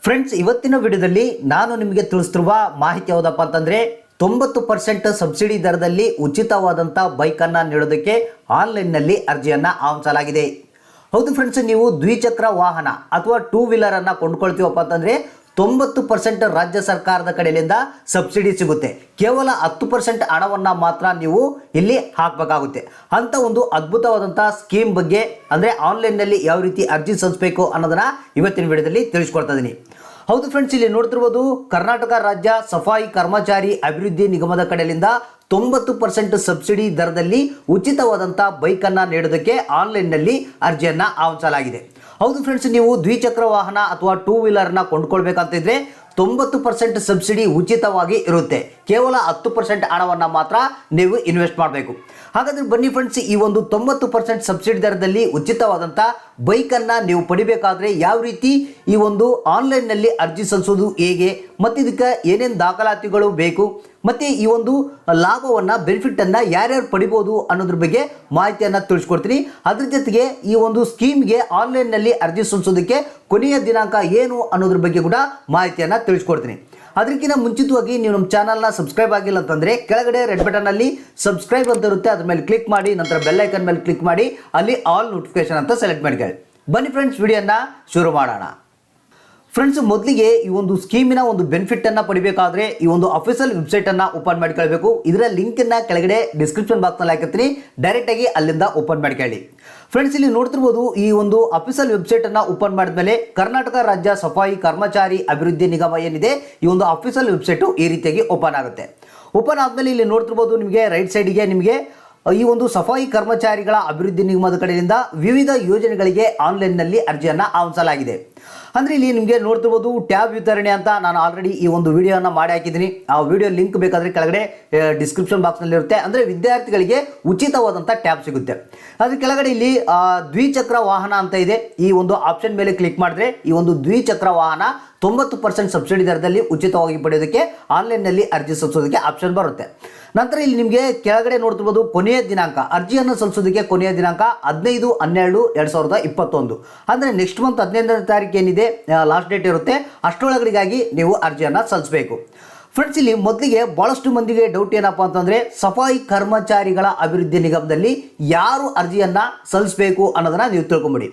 Friends, ಇವತ್ತಿನ ವಿಡಿಯೋದಲ್ಲಿ ನಾನು ನಿಮಗೆ ತಿಳಿಸ್ತಿರುವ ಮಾಹಿತಿ ಯಾವುದಪ್ಪ ಅಂತಂದ್ರೆ 90% ಸಬ್ಸಿಡಿ ದರದಲ್ಲಿ ಉಚಿತವಾದಂಥ ಬೈಕನ್ನು ನೀಡೋದಕ್ಕೆ ಆನ್ಲೈನ್ನಲ್ಲಿ ಅರ್ಜಿಯನ್ನು ಆಹ್ವಾನಿಸಲಾಗಿದೆ. ಹೌದು ಫ್ರೆಂಡ್ಸ್, ನೀವು ದ್ವಿಚಕ್ರ ವಾಹನ ಅಥವಾ ಟೂ ವೀಲರ್ ಅನ್ನು ಕೊಂಡ್ಕೊಳ್ತೀವಪ್ಪ ಅಂತಂದ್ರೆ 90% ರಾಜ್ಯ ಸರ್ಕಾರದ ಕಡೆಯಿಂದ ಸಬ್ಸಿಡಿ ಸಿಗುತ್ತೆ. ಕೇವಲ 10% ಹಣವನ್ನು ಮಾತ್ರ ನೀವು ಇಲ್ಲಿ ಹಾಕಬೇಕಾಗುತ್ತೆ. ಅಂತ ಒಂದು ಅದ್ಭುತವಾದಂಥ ಸ್ಕೀಮ್ ಬಗ್ಗೆ ಅಂದರೆ ಆನ್ಲೈನ್ನಲ್ಲಿ ಯಾವ ರೀತಿ ಅರ್ಜಿ ಸಲ್ಲಿಸಬೇಕು ಅನ್ನೋದನ್ನ ಇವತ್ತಿನ ವಿಡಿಯೋದಲ್ಲಿ ತಿಳಿಸ್ಕೊಡ್ತಾ ಇದ್ದೀನಿ. ಹೌದು ಫ್ರೆಂಡ್ಸ್, ಇಲ್ಲಿ ನೋಡ್ತಿರ್ಬೋದು ಕರ್ನಾಟಕ ರಾಜ್ಯ ಸಫಾಯಿ ಕರ್ಮಚಾರಿ ಅಭಿವೃದ್ಧಿ ನಿಗಮದ ಕಡೆಯಿಂದ 90% ಸಬ್ಸಿಡಿ ದರದಲ್ಲಿ ಉಚಿತವಾದಂಥ ಬೈಕನ್ನು ನೀಡೋದಕ್ಕೆ ಆನ್ಲೈನ್ನಲ್ಲಿ ಅರ್ಜಿಯನ್ನು ಆಹ್ವಾನಿಸಲಾಗಿದೆ. ಹೌದು ಫ್ರೆಂಡ್ಸ್, ನೀವು ದ್ವಿಚಕ್ರ ವಾಹನ ಅಥವಾ ಟೂ ವೀಲರ್ನ ಕೊಂಡ್ಕೊಳ್ಬೇಕಂತಿದ್ರೆ 90% ಸಬ್ಸಿಡಿ ಉಚಿತವಾಗಿ ಇರುತ್ತೆ. ಕೇವಲ 10% ಹಣವನ್ನು ಮಾತ್ರ ನೀವು ಇನ್ವೆಸ್ಟ್ ಮಾಡಬೇಕು. ಹಾಗಾದರೆ ಬನ್ನಿ ಫ್ರೆಂಡ್ಸ್, ಈ ಒಂದು 90% ಸಬ್ಸಿಡಿ ದರದಲ್ಲಿ ಉಚಿತವಾದಂಥ ಬೈಕನ್ನು ನೀವು ಪಡಿಬೇಕಾದ್ರೆ ಯಾವ ರೀತಿ ಈ ಒಂದು ಆನ್ಲೈನ್ನಲ್ಲಿ ಅರ್ಜಿ ಸಲ್ಲಿಸೋದು ಹೇಗೆ, ಮತ್ತು ಇದಕ್ಕೆ ಏನೇನು ದಾಖಲಾತಿಗಳು ಬೇಕು, ಮತ್ತು ಈ ಒಂದು ಲಾಭವನ್ನು ಬೆನಿಫಿಟನ್ನು ಯಾರ್ಯಾರು ಪಡಿಬೋದು ಅನ್ನೋದ್ರ ಬಗ್ಗೆ ಮಾಹಿತಿಯನ್ನು ತಿಳಿಸ್ಕೊಡ್ತೀನಿ. ಅದ್ರ ಜೊತೆಗೆ ಈ ಒಂದು ಸ್ಕೀಮ್ಗೆ ಆನ್ಲೈನ್ನಲ್ಲಿ ಅರ್ಜಿ ಸಲ್ಲಿಸೋದಕ್ಕೆ ಕೊನೆಯ ದಿನಾಂಕ ಏನು ಅನ್ನೋದ್ರ ಬಗ್ಗೆ ಕೂಡ ಮಾಹಿತಿಯನ್ನು ತಿಳಿಸ್ಕೊಡ್ತೀನಿ. ಅದಕ್ಕಿಂತ ಮುಂಚಿತವಾಗಿ ನೀವು ನಮ್ಮ ಚಾನಲ್ನ ಸಬ್ಸ್ಕ್ರೈಬ್ ಆಗಿಲ್ಲ ಅಂತಂದರೆ ಕೆಳಗಡೆ ರೆಡ್ ಬಟನಲ್ಲಿ ಸಬ್ಸ್ಕ್ರೈಬ್ ಅಂತ ಇರುತ್ತೆ, ಅದ್ರ ಮೇಲೆ ಕ್ಲಿಕ್ ಮಾಡಿ, ನಂತರ ಬೆಲ್ ಐಕನ್ ಮೇಲೆ ಕ್ಲಿಕ್ ಮಾಡಿ ಅಲ್ಲಿ ಆಲ್ ನೋಟಿಫಿಕೇಶನ್ ಅಂತ ಸೆಲೆಕ್ಟ್ ಮಾಡ್ಕೊಳ್ಳಿ. ಬನ್ನಿ ಫ್ರೆಂಡ್ಸ್, ವಿಡಿಯೋನ ಶುರು ಮಾಡೋಣ. ಫ್ರೆಂಡ್ಸ್, ಮೊದಲಿಗೆ ಈ ಒಂದು ಸ್ಕೀಮಿನ ಒಂದು ಬೆನಿಫಿಟನ್ನು ಪಡಿಬೇಕಾದ್ರೆ ಈ ಒಂದು ಅಫಿಷಿಯಲ್ ವೆಬ್ಸೈಟನ್ನು ಓಪನ್ ಮಾಡ್ಕೊಳ್ಬೇಕು. ಇದರ ಲಿಂಕನ್ನು ಕೆಳಗಡೆ ಡಿಸ್ಕ್ರಿಪ್ಷನ್ ಬಾಕ್ಸ್ನಲ್ಲಿ ಹಾಕಿರ್ತೀನಿ, ಡೈರೆಕ್ಟಾಗಿ ಅಲ್ಲಿಂದ ಓಪನ್ ಮಾಡ್ಕೊಳ್ಳಿ. ಫ್ರೆಂಡ್ಸ್, ಇಲ್ಲಿ ನೋಡ್ತಿರ್ಬೋದು ಈ ಒಂದು ಅಫಿಷಿಯಲ್ ವೆಬ್ಸೈಟನ್ನು ಓಪನ್ ಮಾಡಿದ್ಮೇಲೆ ಕರ್ನಾಟಕ ರಾಜ್ಯ ಸಫಾಯಿ ಕರ್ಮಚಾರಿ ಅಭಿವೃದ್ಧಿ ನಿಗಮ ಏನಿದೆ ಈ ಒಂದು ಅಫಿಷಿಯಲ್ ವೆಬ್ಸೈಟು ಈ ರೀತಿಯಾಗಿ ಓಪನ್ ಆಗುತ್ತೆ. ಓಪನ್ ಆದಮೇಲೆ ಇಲ್ಲಿ ನೋಡ್ತಿರ್ಬೋದು ನಿಮಗೆ ರೈಟ್ ಸೈಡಿಗೆ ನಿಮಗೆ ಈ ಒಂದು ಸಫಾಯಿ ಕರ್ಮಚಾರಿಗಳ ಅಭಿವೃದ್ಧಿ ನಿಗಮದ ಕಡೆಯಿಂದ ವಿವಿಧ ಯೋಜನೆಗಳಿಗೆ ಆನ್ಲೈನ್ನಲ್ಲಿ ಅರ್ಜಿಯನ್ನು ಆಹ್ವಾನಿಸಲಾಗಿದೆ. ಅಂದರೆ ಇಲ್ಲಿ ನಿಮಗೆ ನೋಡ್ತಿರ್ಬೋದು ಟ್ಯಾಬ್ ವಿತರಣೆ ಅಂತ ನಾನು ಆಲ್ರೆಡಿ ಈ ಒಂದು ವಿಡಿಯೋನ ಮಾಡಿ ಹಾಕಿದ್ದೀನಿ. ಆ ವಿಡಿಯೋ ಲಿಂಕ್ ಬೇಕಾದರೆ ಕೆಳಗಡೆ ಡಿಸ್ಕ್ರಿಪ್ಷನ್ ಬಾಕ್ಸ್ನಲ್ಲಿ ಇರುತ್ತೆ. ಅಂದರೆ ವಿದ್ಯಾರ್ಥಿಗಳಿಗೆ ಉಚಿತವಾದಂಥ ಟ್ಯಾಬ್ ಸಿಗುತ್ತೆ. ಅದ್ರ ಕೆಳಗಡೆ ಇಲ್ಲಿ ದ್ವಿಚಕ್ರ ವಾಹನ ಅಂತ ಇದೆ. ಈ ಒಂದು ಆಪ್ಷನ್ ಮೇಲೆ ಕ್ಲಿಕ್ ಮಾಡಿದ್ರೆ ಈ ಒಂದು ದ್ವಿಚಕ್ರ ವಾಹನ 90% ಸಬ್ಸಿಡಿ ದರದಲ್ಲಿ ಉಚಿತವಾಗಿ ಪಡೆಯೋದಕ್ಕೆ ಆನ್ಲೈನ್ನಲ್ಲಿ ಅರ್ಜಿ ಸಲ್ಲಿಸೋದಕ್ಕೆ ಆಪ್ಷನ್ ಬರುತ್ತೆ. ನಂತರ ಇಲ್ಲಿ ನಿಮಗೆ ಕೆಳಗಡೆ ನೋಡ್ತಿರ್ಬೋದು ಕೊನೆಯ ದಿನಾಂಕ, ಅರ್ಜಿಯನ್ನು ಸಲ್ಲಿಸೋದಕ್ಕೆ ಕೊನೆಯ ದಿನಾಂಕ 15/12/2021. ಅಂದರೆ ನೆಕ್ಸ್ಟ್ ಮಂತ್ 15ನೇ ತಾರೀಕು ಏನಿದೆ ಲಾಸ್ಟ್ ಡೇಟ್ ಇರುತ್ತೆ, ಅಷ್ಟರೊಳಗಡೆಗಾಗಿ ನೀವು ಅರ್ಜಿಯನ್ನು ಸಲ್ಲಿಸಬೇಕು. ಫ್ರೆಂಡ್ಸ್, ಇಲ್ಲಿ ಮೊದಲಿಗೆ ಭಾಳಷ್ಟು ಮಂದಿಗೆ ಡೌಟ್ ಏನಪ್ಪ ಅಂತಂದರೆ ಸಫಾಯಿ ಕರ್ಮಚಾರಿಗಳ ಅಭಿವೃದ್ಧಿ ನಿಗಮದಲ್ಲಿ ಯಾರು ಅರ್ಜಿಯನ್ನು ಸಲ್ಲಿಸಬೇಕು ಅನ್ನೋದನ್ನು ನೀವು ತಿಳ್ಕೊಂಬಿಡಿ.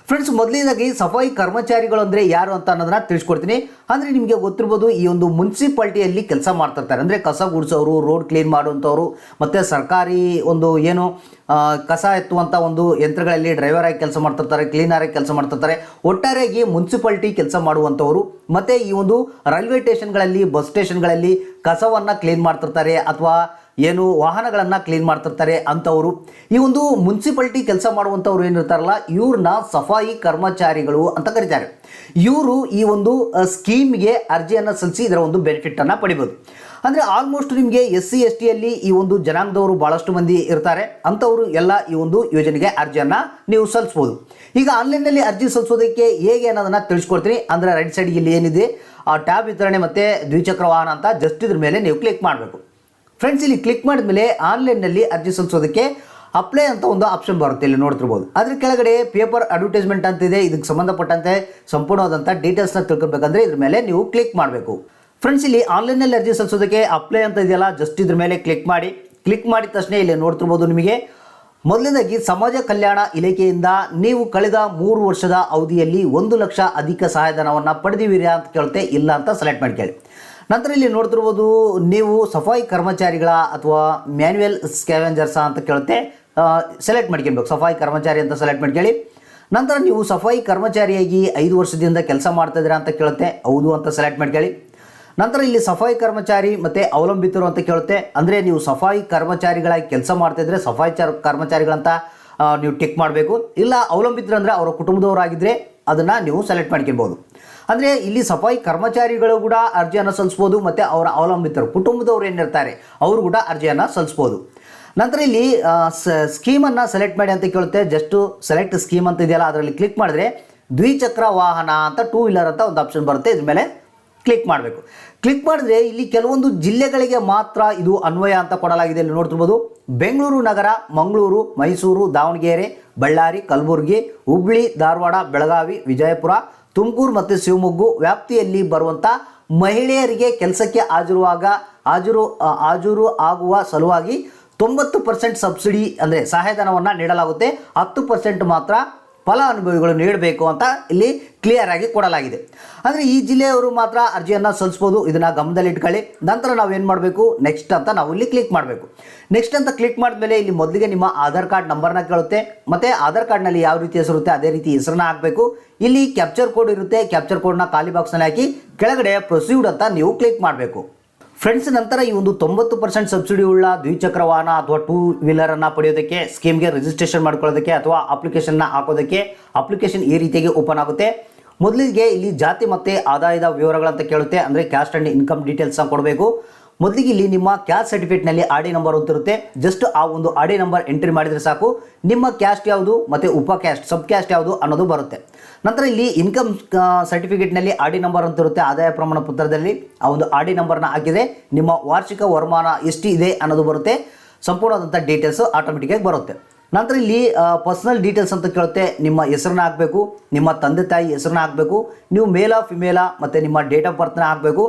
ಫ್ರೆಂಡ್ಸ್, ಮೊದಲನೇದಾಗಿ ಸಫಾಯಿ ಕರ್ಮಚಾರಿಗಳು ಅಂದರೆ ಯಾರು ಅಂತ ಅನ್ನೋದನ್ನ ತಿಳಿಸ್ಕೊಡ್ತೀನಿ. ಅಂದರೆ ನಿಮಗೆ ಗೊತ್ತಿರ್ಬೋದು ಈ ಒಂದು ಮುನ್ಸಿಪಾಲ್ಟಿಯಲ್ಲಿ ಕೆಲಸ ಮಾಡ್ತಿರ್ತಾರೆ. ಅಂದರೆ ಕಸ ಗುಡಿಸೋರು, ರೋಡ್ ಕ್ಲೀನ್ ಮಾಡುವಂಥವ್ರು, ಮತ್ತು ಸರ್ಕಾರಿ ಒಂದು ಏನು ಕಸ ಎತ್ತುವಂಥ ಒಂದು ಯಂತ್ರಗಳಲ್ಲಿ ಡ್ರೈವರ್ ಆಗಿ ಕೆಲಸ ಮಾಡ್ತಿರ್ತಾರೆ, ಕ್ಲೀನರ್ ಆಗಿ ಕೆಲಸ ಮಾಡ್ತಿರ್ತಾರೆ. ಒಟ್ಟಾರೆಯಾಗಿ ಮುನ್ಸಿಪಾಲ್ಟಿ ಕೆಲಸ ಮಾಡುವಂಥವರು, ಮತ್ತು ಈ ಒಂದು ರೈಲ್ವೆ ಸ್ಟೇಷನ್ಗಳಲ್ಲಿ, ಬಸ್ ಸ್ಟೇಷನ್ಗಳಲ್ಲಿ ಕಸವನ್ನು ಕ್ಲೀನ್ ಮಾಡ್ತಿರ್ತಾರೆ ಅಥವಾ ಏನು ವಾಹನಗಳನ್ನು ಕ್ಲೀನ್ ಮಾಡ್ತಿರ್ತಾರೆ ಅಂಥವರು. ಈ ಒಂದು ಮುನ್ಸಿಪಾಲ್ಟಿ ಕೆಲಸ ಮಾಡುವಂಥವ್ರು ಏನಿರ್ತಾರಲ್ಲ ಇವ್ರನ್ನ ಸಫಾಯಿ ಕರ್ಮಚಾರಿಗಳು ಅಂತ ಕರೀತಾರೆ. ಇವರು ಈ ಒಂದು ಸ್ಕೀಮ್ಗೆ ಅರ್ಜಿಯನ್ನು ಸಲ್ಲಿಸಿ ಇದರ ಒಂದು ಬೆನಿಫಿಟನ್ನು ಪಡಿಬೋದು. ಅಂದರೆ ಆಲ್ಮೋಸ್ಟ್ ನಿಮಗೆ SC ST ಯಲ್ಲಿ ಈ ಒಂದು ಜನಾಂಗದವರು ಭಾಳಷ್ಟು ಮಂದಿ ಇರ್ತಾರೆ. ಅಂಥವರು ಎಲ್ಲ ಈ ಒಂದು ಯೋಜನೆಗೆ ಅರ್ಜಿಯನ್ನು ನೀವು ಸಲ್ಲಿಸ್ಬೋದು. ಈಗ ಆನ್ಲೈನ್ನಲ್ಲಿ ಅರ್ಜಿ ಸಲ್ಲಿಸೋದಕ್ಕೆ ಹೇಗೆ ಅನ್ನೋದನ್ನು ತಿಳಿಸ್ಕೊಡ್ತೀನಿ. ಅಂದರೆ ರೈಟ್ ಸೈಡ್ ಇಲ್ಲಿ ಏನಿದೆ ಆ ಟ್ಯಾಬ್ ವಿತರಣೆ ಮತ್ತು ದ್ವಿಚಕ್ರ ವಾಹನ ಅಂತ ಜಸ್ಟ್ ಇದ್ರ ಮೇಲೆ ನೀವು ಕ್ಲಿಕ್ ಮಾಡಬೇಕು. ಫ್ರೆಂಡ್ಸ್, ಇಲ್ಲಿ ಕ್ಲಿಕ್ ಮಾಡಿದ ಮೇಲೆ ಆನ್ಲೈನ್ನಲ್ಲಿ ಅರ್ಜಿ ಸಲ್ಲಿಸೋದಕ್ಕೆ ಅಪ್ಲೈ ಅಂತ ಒಂದು ಆಪ್ಷನ್ ಬರುತ್ತೆ, ಇಲ್ಲಿ ನೋಡ್ತಿರ್ಬೋದು. ಅದ್ರ ಕೆಳಗಡೆ ಪೇಪರ್ ಅಡ್ವರ್ಟೈಸ್ಮೆಂಟ್ ಅಂತಿದೆ. ಇದಕ್ಕೆ ಸಂಬಂಧಪಟ್ಟಂತೆ ಸಂಪೂರ್ಣವಾದಂಥ ಡೀಟೇಲ್ಸ್ನ ತಿಳ್ಕೊಬೇಕಂದ್ರೆ ಇದ್ರ ಮೇಲೆ ನೀವು ಕ್ಲಿಕ್ ಮಾಡಬೇಕು. ಫ್ರೆಂಡ್ಸ್, ಇಲ್ಲಿ ಆನ್ಲೈನ್ನಲ್ಲಿ ಅರ್ಜಿ ಸಲ್ಲಿಸೋದಕ್ಕೆ ಅಪ್ಲೈ ಅಂತ ಇದೆಯಲ್ಲ, ಜಸ್ಟ್ ಇದ್ರ ಮೇಲೆ ಕ್ಲಿಕ್ ಮಾಡಿ. ಕ್ಲಿಕ್ ಮಾಡಿದ ತಕ್ಷಣ ಇಲ್ಲಿ ನೋಡ್ತಿರ್ಬೋದು ನಿಮಗೆ ಮೊದಲನೇದಾಗಿ ಸಮಾಜ ಕಲ್ಯಾಣ ಇಲಾಖೆಯಿಂದ ನೀವು ಕಳೆದ 3 ವರ್ಷದ ಅವಧಿಯಲ್ಲಿ 1 ಲಕ್ಷ ಅಧಿಕ ಸಹಾಯಧನವನ್ನು ಪಡೆದಿದ್ದೀರಾ ಅಂತ ಕೇಳುತ್ತೆ. ಇಲ್ಲ ಅಂತ ಸೆಲೆಕ್ಟ್ ಮಾಡ್ಕೊಳ್ಳಿ. ನಂತರ ಇಲ್ಲಿ ನೋಡ್ತಿರ್ಬೋದು ನೀವು ಸಫಾಯಿ ಕರ್ಮಚಾರಿಗಳ ಅಥವಾ ಮ್ಯಾನ್ಯುವಲ್ ಸ್ಕ್ಯಾವೆಂಜರ್ಸ ಅಂತ ಕೇಳುತ್ತೆ, ಸೆಲೆಕ್ಟ್ ಮಾಡ್ಕೊಬೇಕು. ಸಫಾಯಿ ಕರ್ಮಚಾರಿ ಅಂತ ಸೆಲೆಕ್ಟ್ ಮಾಡ್ಕೊಳ್ಳಿ. ನಂತರ ನೀವು ಸಫಾಯಿ ಕರ್ಮಚಾರಿಯಾಗಿ 5 ವರ್ಷದಿಂದ ಕೆಲಸ ಮಾಡ್ತಾಯಿದ್ದೀರಾ ಅಂತ ಕೇಳುತ್ತೆ, ಹೌದು ಅಂತ ಸೆಲೆಕ್ಟ್ ಮಾಡ್ಕೊಳ್ಳಿ. ನಂತರ ಇಲ್ಲಿ ಸಫಾಯಿ ಕರ್ಮಚಾರಿ ಮತ್ತು ಅವಲಂಬಿತರು ಅಂತ ಕೇಳುತ್ತೆ. ಅಂದರೆ ನೀವು ಸಫಾಯಿ ಕರ್ಮಚಾರಿಗಳಾಗಿ ಕೆಲಸ ಮಾಡ್ತಾಯಿದ್ರೆ ಸಫಾಯಿ ಕರ್ಮಚಾರಿಗಳಂತ ನೀವು ಟಿಕ್ ಮಾಡಬೇಕು. ಇಲ್ಲ ಅವಲಂಬಿತರು ಅಂದರೆ ಅವರ ಕುಟುಂಬದವರಾಗಿದ್ದರೆ ಅದನ್ನು ನೀವು ಸೆಲೆಕ್ಟ್ ಮಾಡ್ಕೊಬೋದು. ಅಂದರೆ ಇಲ್ಲಿ ಸಫಾಯಿ ಕರ್ಮಚಾರಿಗಳು ಕೂಡ ಅರ್ಜಿಯನ್ನು ಸಲ್ಲಿಸ್ಬೋದು, ಮತ್ತು ಅವರ ಅವಲಂಬಿತರು ಕುಟುಂಬದವರು ಏನಿರ್ತಾರೆ ಅವರು ಕೂಡ ಅರ್ಜಿಯನ್ನು ಸಲ್ಲಿಸ್ಬೋದು. ನಂತರ ಇಲ್ಲಿ ಸ್ಕೀಮನ್ನು ಸೆಲೆಕ್ಟ್ ಮಾಡಿ ಅಂತ ಕೇಳುತ್ತೆ. ಜಸ್ಟು ಸೆಲೆಕ್ಟ್ ಸ್ಕೀಮ್ ಅಂತ ಇದೆಯಲ್ಲ ಅದರಲ್ಲಿ ಕ್ಲಿಕ್ ಮಾಡಿದ್ರೆ ದ್ವಿಚಕ್ರ ವಾಹನ ಅಂತ ಟೂ ವೀಲರ್ ಅಂತ ಒಂದು ಆಪ್ಷನ್ ಬರುತ್ತೆ. ಇದ್ರ ಮೇಲೆ ಕ್ಲಿಕ್ ಮಾಡಬೇಕು. ಕ್ಲಿಕ್ ಮಾಡಿದ್ರೆ ಇಲ್ಲಿ ಕೆಲವೊಂದು ಜಿಲ್ಲೆಗಳಿಗೆ ಮಾತ್ರ ಇದು ಅನ್ವಯ ಅಂತ ಕೊಡಲಾಗಿದೆ. ಇಲ್ಲಿ ನೋಡ್ತಿರ್ಬೋದು ಬೆಂಗಳೂರು ನಗರ, ಮಂಗಳೂರು, ಮೈಸೂರು, ದಾವಣಗೆರೆ, ಬಳ್ಳಾರಿ, ಕಲಬುರಗಿ, ಹುಬ್ಬಳ್ಳಿ, ಧಾರವಾಡ, ಬೆಳಗಾವಿ, ವಿಜಯಪುರ, ತುಮಕೂರು ಮತ್ತು ಶಿವಮೊಗ್ಗ ವ್ಯಾಪ್ತಿಯಲ್ಲಿ ಬರುವಂಥ ಮಹಿಳೆಯರಿಗೆ ಕೆಲಸಕ್ಕೆ ಹಾಜರು ಆಗುವ ಸಲುವಾಗಿ 90% ಸಬ್ಸಿಡಿ ಅಂದರೆ ಸಹಾಯಧನವನ್ನು ನೀಡಲಾಗುತ್ತೆ. 10% ಮಾತ್ರ ಫಲಾನುಭವಿಗಳು ನೀಡಬೇಕು ಅಂತ ಇಲ್ಲಿ ಕ್ಲಿಯರ್ ಆಗಿ ಕೊಡಲಾಗಿದೆ. ಅಂದರೆ ಈ ಜಿಲ್ಲೆಯವರು ಮಾತ್ರ ಅರ್ಜಿಯನ್ನು ಸಲ್ಲಿಸ್ಬೋದು. ಇದನ್ನು ಗಮನದಲ್ಲಿಟ್ಕೊಳ್ಳಿ. ನಂತರ ನಾವು ಏನು ಮಾಡಬೇಕು, ನೆಕ್ಸ್ಟ್ ಅಂತ ನಾವು ಇಲ್ಲಿ ಕ್ಲಿಕ್ ಮಾಡಬೇಕು. ನೆಕ್ಸ್ಟ್ ಅಂತ ಕ್ಲಿಕ್ ಮಾಡಿದ್ಮೇಲೆ ಇಲ್ಲಿ ಮೊದಲಿಗೆ ನಿಮ್ಮ ಆಧಾರ್ ಕಾರ್ಡ್ ನಂಬರ್ನ ಕೇಳುತ್ತೆ. ಮತ್ತು ಆಧಾರ್ ಕಾರ್ಡ್ನಲ್ಲಿ ಯಾವ ರೀತಿ ಹೆಸರುತ್ತೆ ಅದೇ ರೀತಿ ಹೆಸರನ್ನ ಹಾಕಬೇಕು. ಇಲ್ಲಿ ಕ್ಯಾಪ್ಚರ್ ಕೋಡ್ ಇರುತ್ತೆ. ಕ್ಯಾಪ್ಚರ್ ಕೋಡ್ನ ಖಾಲಿ ಬಾಕ್ಸ್ನಲ್ಲಿ ಹಾಕಿ ಕೆಳಗಡೆ ಪ್ರೊಸೀಡ್ ಅಂತ ನೀವು ಕ್ಲಿಕ್ ಮಾಡಬೇಕು. ಫ್ರೆಂಡ್ಸ್, ನಂತರ ಈ ಒಂದು 90% ಸಬ್ಸಿಡಿ ಉಳ್ಳ ದ್ವಿಚಕ್ರ ವಾಹನ ಅಥವಾ 2 ವೀಲರನ್ನು ಪಡೆಯೋದಕ್ಕೆ, ಸ್ಕೀಮ್ಗೆ ರಿಜಿಸ್ಟ್ರೇಷನ್ ಮಾಡ್ಕೊಳ್ಳೋದಕ್ಕೆ ಅಥವಾ ಅಪ್ಲಿಕೇಶನ್ನ ಹಾಕೋದಕ್ಕೆ ಅಪ್ಲಿಕೇಶನ್ ಈ ರೀತಿಯಾಗಿ ಓಪನ್ ಆಗುತ್ತೆ. ಮೊದಲಿಗೆ ಇಲ್ಲಿ ಜಾತಿ ಮತ್ತು ಆದಾಯದ ವಿವರಗಳಂತ ಕೇಳುತ್ತೆ. ಅಂದರೆ ಕ್ಯಾಸ್ಟ್ ಆ್ಯಂಡ್ ಇನ್ಕಮ್ ಡೀಟೇಲ್ಸ್ನ ಕೊಡಬೇಕು. ಮೊದಲಿಗೆ ಇಲ್ಲಿ ನಿಮ್ಮ ಕ್ಯಾಸ್ಟ್ ಸರ್ಟಿಫಿಕೇಟ್ನಲ್ಲಿ ಆಡಿ ನಂಬರ್ ಅಂತ ಇರುತ್ತೆ. ಜಸ್ಟ್ ಆ ಒಂದು ಆಡಿ ನಂಬರ್ ಎಂಟ್ರಿ ಮಾಡಿದರೆ ಸಾಕು. ನಿಮ್ಮ ಕ್ಯಾಸ್ಟ್ ಯಾವುದು ಮತ್ತು ಉಪ ಕ್ಯಾಸ್ಟ್, ಸಬ್ ಕ್ಯಾಸ್ಟ್ ಯಾವುದು ಅನ್ನೋದು ಬರುತ್ತೆ. ನಂತರ ಇಲ್ಲಿ ಇನ್ಕಮ್ ಸರ್ಟಿಫಿಕೇಟ್ನಲ್ಲಿ ಆಡಿ ನಂಬರ್ ಅಂತ ಇರುತ್ತೆ. ಆದಾಯ ಪ್ರಮಾಣ ಪತ್ರದಲ್ಲಿ ಆ ಒಂದು ಆಡಿ ನಂಬರ್ನ ಹಾಕಿದರೆ ನಿಮ್ಮ ವಾರ್ಷಿಕ ವರಮಾನ ಎಷ್ಟು ಇದೆ ಅನ್ನೋದು ಬರುತ್ತೆ. ಸಂಪೂರ್ಣವಾದಂಥ ಡೀಟೇಲ್ಸು ಆಟೋಮೆಟಿಕ್ಕಾಗಿ ಬರುತ್ತೆ. ನಂತರ ಇಲ್ಲಿ ಪರ್ಸನಲ್ ಡೀಟೇಲ್ಸ್ ಅಂತ ಕೇಳುತ್ತೆ. ನಿಮ್ಮ ಹೆಸರನ್ನ ಹಾಕಬೇಕು, ನಿಮ್ಮ ತಂದೆ ತಾಯಿ ಹೆಸರನ್ನ ಹಾಕಬೇಕು, ನೀವು ಮೇಲಾ ಫಿಮೇಲಾ ಮತ್ತು ನಿಮ್ಮ ಡೇಟ್ ಆಫ್ ಬರ್ತ್ನ ಹಾಕಬೇಕು.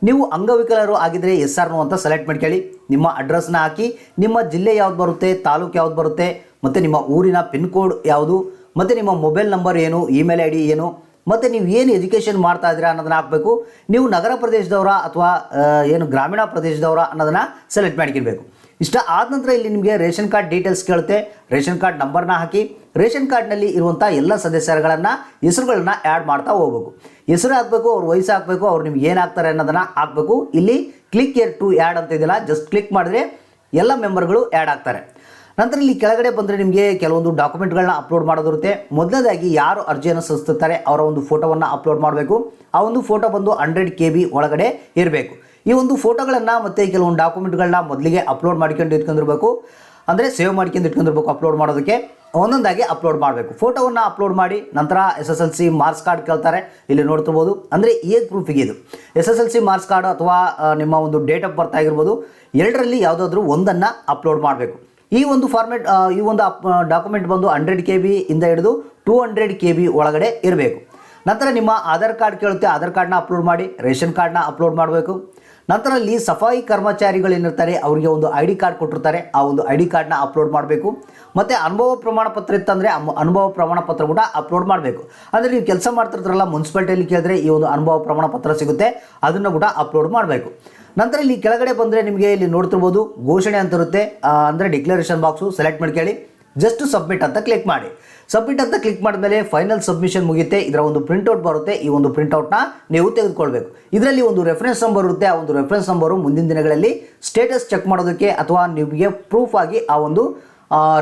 ನೀವು ಅಂಗವಿಕಲರು ಆಗಿದ್ದರೆ ಎಸ್ ಆರ್ ನೋ ಅಂತ ಸೆಲೆಕ್ಟ್ ಮಾಡ್ಕೊಳ್ಳಿ. ನಿಮ್ಮ ಅಡ್ರೆಸ್ನ ಹಾಕಿ, ನಿಮ್ಮ ಜಿಲ್ಲೆ ಯಾವ್ದು ಬರುತ್ತೆ, ತಾಲೂಕು ಯಾವ್ದು ಬರುತ್ತೆ, ಮತ್ತು ನಿಮ್ಮ ಊರಿನ ಪಿನ್ ಕೋಡ್ ಯಾವುದು, ಮತ್ತು ನಿಮ್ಮ ಮೊಬೈಲ್ ನಂಬರ್ ಏನು, ಇಮೇಲ್ ಐ ಡಿ ಏನು, ಮತ್ತು ನೀವು ಏನು ಎಜುಕೇಷನ್ ಮಾಡ್ತಾ ಇದ್ದೀರಾ ಅನ್ನೋದನ್ನ ಹಾಕಬೇಕು. ನೀವು ನಗರ ಪ್ರದೇಶದವರ ಅಥವಾ ಏನು ಗ್ರಾಮೀಣ ಪ್ರದೇಶದವರ ಅನ್ನೋದನ್ನು ಸೆಲೆಕ್ಟ್ ಮಾಡ್ಕೊಳ್ಬೇಕು. ಇಷ್ಟ ಆದ ನಂತರ ಇಲ್ಲಿ ನಿಮಗೆ ರೇಷನ್ ಕಾರ್ಡ್ ಡೀಟೇಲ್ಸ್ ಕೇಳುತ್ತೆ. ರೇಷನ್ ಕಾರ್ಡ್ ನಂಬರ್ನ ಹಾಕಿ ರೇಷನ್ ಕಾರ್ಡ್ನಲ್ಲಿ ಇರುವಂಥ ಎಲ್ಲ ಹೆಸರುಗಳನ್ನ ಆ್ಯಡ್ ಮಾಡ್ತಾ ಹೋಗ್ಬೇಕು. ಹೆಸರು ಹಾಕಬೇಕು, ಅವ್ರ ವಯಸ್ಸು ಹಾಕಬೇಕು, ಅವ್ರು ನಿಮ್ಗೆ ಏನು ಹಾಕ್ತಾರೆ ಅನ್ನೋದನ್ನು ಹಾಕಬೇಕು. ಇಲ್ಲಿ ಕ್ಲಿಕ್ ಏರ್ ಟು ಆ್ಯಡ್ ಅಂತ ಇದೆಯಲ್ಲ, ಜಸ್ಟ್ ಕ್ಲಿಕ್ ಮಾಡಿದ್ರೆ ಎಲ್ಲ ಮೆಂಬರ್ಗಳು ಆ್ಯಡ್ ಆಗ್ತಾರೆ. ನಂತರ ಇಲ್ಲಿ ಕೆಳಗಡೆ ಬಂದರೆ ನಿಮಗೆ ಕೆಲವೊಂದು ಡಾಕ್ಯುಮೆಂಟ್ಗಳನ್ನ ಅಪ್ಲೋಡ್ ಮಾಡೋದಿರುತ್ತೆ. ಮೊದಲನೇದಾಗಿ ಯಾರು ಅರ್ಜಿಯನ್ನು ಸಲ್ಲಿಸ್ತಿರ್ತಾರೆ ಅವರ ಒಂದು ಫೋಟೋವನ್ನು ಅಪ್ಲೋಡ್ ಮಾಡಬೇಕು. ಆ ಒಂದು ಫೋಟೋ ಬಂದು 100 KB ಒಳಗಡೆ ಇರಬೇಕು. ಈ ಒಂದು ಫೋಟೋಗಳನ್ನು ಮತ್ತು ಕೆಲವೊಂದು ಡಾಕ್ಯುಮೆಂಟ್ಗಳನ್ನ ಮೊದಲಿಗೆ ಅಪ್ಲೋಡ್ ಮಾಡ್ಕೊಂಡು ಇಟ್ಕೊಂಡಿರ್ಬೇಕು. ಅಂದರೆ ಸೇವ್ ಮಾಡ್ಕೊಂಡು ಇಟ್ಕೊಂಡಿರ್ಬೇಕು. ಅಪ್ಲೋಡ್ ಮಾಡೋದಕ್ಕೆ ಒಂದೊಂದಾಗಿ ಅಪ್ಲೋಡ್ ಮಾಡಬೇಕು. ಫೋಟೋವನ್ನು ಅಪ್ಲೋಡ್ ಮಾಡಿ ನಂತರ SSLC ಮಾರ್ಕ್ಸ್ ಕಾರ್ಡ್ ಕೇಳ್ತಾರೆ. ಇಲ್ಲಿ ನೋಡ್ತಿರ್ಬೋದು. ಅಂದರೆ ಏಜ್ ಪ್ರೂಫಿಗೆ ಇದು SSLC ಮಾರ್ಕ್ಸ್ ಕಾರ್ಡ್ ಅಥವಾ ನಿಮ್ಮ ಒಂದು ಡೇಟ್ ಆಫ್ ಬರ್ತ್ ಆಗಿರ್ಬೋದು. ಎರಡರಲ್ಲಿ ಯಾವುದಾದ್ರೂ ಒಂದನ್ನು ಅಪ್ಲೋಡ್ ಮಾಡಬೇಕು. ಈ ಒಂದು ಫಾರ್ಮೆಟ್ ಈ ಒಂದು ಡಾಕ್ಯುಮೆಂಟ್ ಬಂದು 100 KB ಇಂದ ಹಿಡಿದು 200 KB ಒಳಗಡೆ ಇರಬೇಕು. ನಂತರ ನಿಮ್ಮ ಆಧಾರ್ ಕಾರ್ಡ್ ಕೇಳುತ್ತೆ. ಆಧಾರ್ ಕಾರ್ಡ್ನ ಅಪ್ಲೋಡ್ ಮಾಡಿ. ರೇಷನ್ ಕಾರ್ಡ್ನ ಅಪ್ಲೋಡ್ ಮಾಡಬೇಕು. ನಂತರ ಅಲ್ಲಿ ಸಫಾಯಿ ಕರ್ಮಚಾರಿಗಳೇನಿರ್ತಾರೆ ಅವರಿಗೆ ಒಂದು ID ಕಾರ್ಡ್ ಕೊಟ್ಟಿರ್ತಾರೆ. ಆ ಒಂದು ID ಕಾರ್ಡ್ನ ಅಪ್ಲೋಡ್ ಮಾಡಬೇಕು. ಮತ್ತು ಅನುಭವ ಪ್ರಮಾಣ ಪತ್ರ ಇತ್ತಂದರೆ ಅನುಭವ ಪ್ರಮಾಣ ಪತ್ರ ಕೂಡ ಅಪ್ಲೋಡ್ ಮಾಡಬೇಕು. ಅಂದರೆ ನೀವು ಕೆಲಸ ಮಾಡ್ತಿರ್ತಾರಲ್ಲ ಮುನ್ಸಿಪಾಲ್ಟಿಯಲ್ಲಿ ಕೇಳಿದ್ರೆ ಈ ಒಂದು ಅನುಭವ ಪ್ರಮಾಣ ಪತ್ರ ಸಿಗುತ್ತೆ, ಅದನ್ನು ಕೂಡ ಅಪ್ಲೋಡ್ ಮಾಡಬೇಕು. ನಂತರ ಇಲ್ಲಿ ಕೆಳಗಡೆ ಬಂದರೆ ನಿಮಗೆ ಇಲ್ಲಿ ನೋಡ್ತಿರ್ಬೋದು ಘೋಷಣೆ ಅಂತ ಇರುತ್ತೆ. ಅಂದರೆ ಡಿಕ್ಲರೇಷನ್ ಬಾಕ್ಸು ಸೆಲೆಕ್ಟ್ ಮಾಡ್ಕೊಳ್ಳಿ. ಜಸ್ಟ್ ಸಬ್ಮಿಟ್ ಅಂತ ಕ್ಲಿಕ್ ಮಾಡಿ. ಸಬ್ಮಿಟ್ ಅಂತ ಕ್ಲಿಕ್ ಮಾಡಿದ್ಮೇಲೆ ಫೈನಲ್ ಸಬ್ಮಿಷನ್ ಮುಗಿಯುತ್ತೆ. ಇದರ ಒಂದು ಪ್ರಿಂಟ್ಔಟ್ ಬರುತ್ತೆ. ಈ ಒಂದು ಪ್ರಿಂಟ್ಔಟ್ನ ನೀವು ತೆಗೆದುಕೊಳ್ಬೇಕು. ಇದರಲ್ಲಿ ಒಂದು ರೆಫರೆನ್ಸ್ ನಂಬರ್ ಇರುತ್ತೆ. ಆ ಒಂದು ರೆಫರೆನ್ಸ್ ನಂಬರು ಮುಂದಿನ ದಿನಗಳಲ್ಲಿ ಸ್ಟೇಟಸ್ ಚೆಕ್ ಮಾಡೋದಕ್ಕೆ ಅಥವಾ ನಿಮಗೆ ಪ್ರೂಫ್ ಆಗಿ ಆ ಒಂದು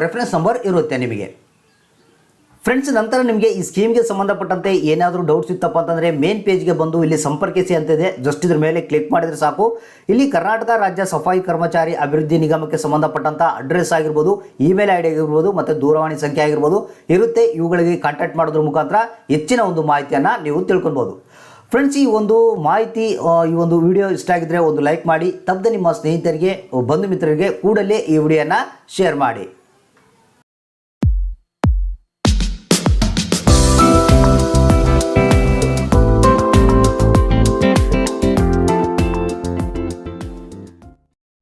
ರೆಫರೆನ್ಸ್ ನಂಬರ್ ಇರುತ್ತೆ ನಿಮಗೆ. ಫ್ರೆಂಡ್ಸ್, ನಂತರ ನಿಮಗೆ ಈ ಸ್ಕೀಮ್ಗೆ ಸಂಬಂಧಪಟ್ಟಂತೆ ಏನಾದರೂ ಡೌಟ್ಸ್ ಇತ್ತಪ್ಪ ಅಂತಂದರೆ ಮೇನ್ ಪೇಜ್ಗೆ ಬಂದು ಇಲ್ಲಿ ಸಂಪರ್ಕಿಸಿ ಅಂತಿದೆ. ಜಸ್ಟ್ ಇದ್ರ ಮೇಲೆ ಕ್ಲಿಕ್ ಮಾಡಿದರೆ ಸಾಕು. ಇಲ್ಲಿ ಕರ್ನಾಟಕ ರಾಜ್ಯ ಸಫಾಯಿ ಕರ್ಮಚಾರಿ ಅಭಿವೃದ್ಧಿ ನಿಗಮಕ್ಕೆ ಸಂಬಂಧಪಟ್ಟಂಥ ಅಡ್ರೆಸ್ ಆಗಿರ್ಬೋದು, ಇಮೇಲ್ ID ಆಗಿರ್ಬೋದು ಮತ್ತು ದೂರವಾಣಿ ಸಂಖ್ಯೆ ಆಗಿರ್ಬೋದು ಇರುತ್ತೆ. ಇವುಗಳಿಗೆ ಕಾಂಟ್ಯಾಕ್ಟ್ ಮಾಡೋದ್ರ ಮುಖಾಂತರ ಹೆಚ್ಚಿನ ಒಂದು ಮಾಹಿತಿಯನ್ನು ನೀವು ತಿಳ್ಕೊಬೋದು. ಫ್ರೆಂಡ್ಸ್, ಈ ಒಂದು ಮಾಹಿತಿ ಈ ಒಂದು ವಿಡಿಯೋ ಇಷ್ಟ ಆಗಿದ್ರೆ ಒಂದು ಲೈಕ್ ಮಾಡಿ. ತಪ್ಪದೆ ನಿಮ್ಮ ಸ್ನೇಹಿತರಿಗೆ, ಬಂಧು ಮಿತ್ರರಿಗೆ ಕೂಡಲೇ ಈ ವಿಡಿಯೋನ ಶೇರ್ ಮಾಡಿ.